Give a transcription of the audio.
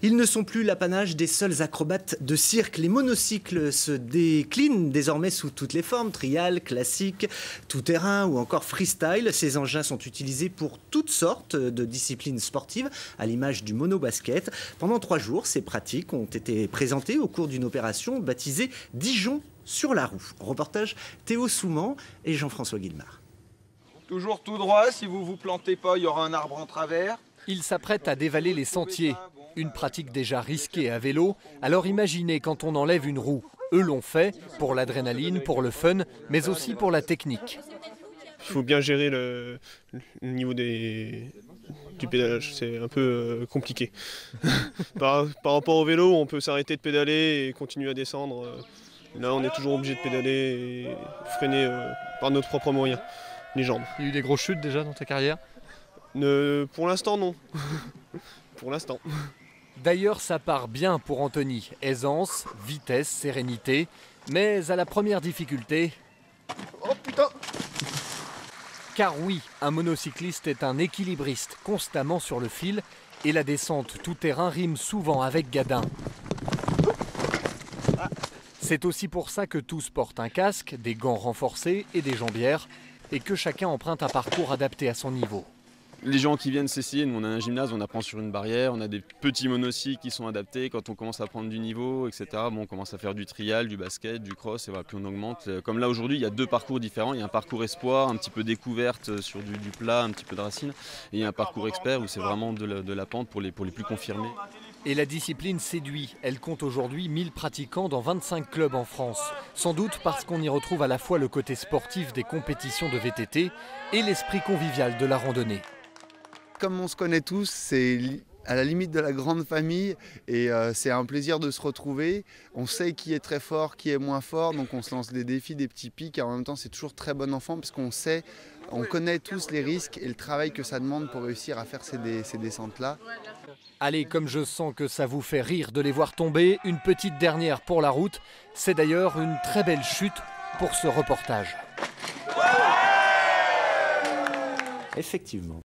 Ils ne sont plus l'apanage des seuls acrobates de cirque. Les monocycles se déclinent désormais sous toutes les formes, trial, classique, tout-terrain ou encore freestyle. Ces engins sont utilisés pour toutes sortes de disciplines sportives, à l'image du monobasket. Pendant 3 jours, ces pratiques ont été présentées au cours d'une opération baptisée Dijon sur la roue. Reportage Théo Souman et Jean-François Guillemard. Toujours tout droit, si vous vous plantez pas, il y aura un arbre en travers. Il s'apprête à dévaler les sentiers. Une pratique déjà risquée à vélo, alors imaginez quand on enlève une roue. Eux l'ont fait, pour l'adrénaline, pour le fun, mais aussi pour la technique. Il faut bien gérer le niveau du pédalage, c'est un peu compliqué. Par rapport au vélo, on peut s'arrêter de pédaler et continuer à descendre. Là, on est toujours obligé de pédaler et freiner par notre propre moyen, les jambes. Il y a eu des grosses chutes déjà dans ta carrière ? Pour l'instant, non. Pour l'instant. D'ailleurs, ça part bien pour Anthony. Aisance, vitesse, sérénité. Mais à la première difficulté... Oh putain! Car oui, un monocycliste est un équilibriste, constamment sur le fil. Et la descente tout-terrain rime souvent avec gadin. C'est aussi pour ça que tous portent un casque, des gants renforcés et des jambières. Et que chacun emprunte un parcours adapté à son niveau. Les gens qui viennent s'essayer, nous on a un gymnase, on apprend sur une barrière, on a des petits monocycles qui sont adaptés. Quand on commence à prendre du niveau, etc., on commence à faire du trial, du basket, du cross, et voilà, puis on augmente. Comme là aujourd'hui, il y a 2 parcours différents. Il y a un parcours espoir, un petit peu découverte sur du plat, un petit peu de racine. Et il y a un parcours expert où c'est vraiment de la pente pour les plus confirmés. Et la discipline séduit. Elle compte aujourd'hui 1000 pratiquants dans 25 clubs en France. Sans doute parce qu'on y retrouve à la fois le côté sportif des compétitions de VTT et l'esprit convivial de la randonnée. Comme on se connaît tous, c'est à la limite de la grande famille et c'est un plaisir de se retrouver. On sait qui est très fort, qui est moins fort, donc on se lance des défis, des petits pics et en même temps c'est toujours très bon enfant parce qu'on sait, on connaît tous les risques et le travail que ça demande pour réussir à faire ces descentes-là. Allez, comme je sens que ça vous fait rire de les voir tomber, une petite dernière pour la route. C'est d'ailleurs une très belle chute pour ce reportage. Effectivement.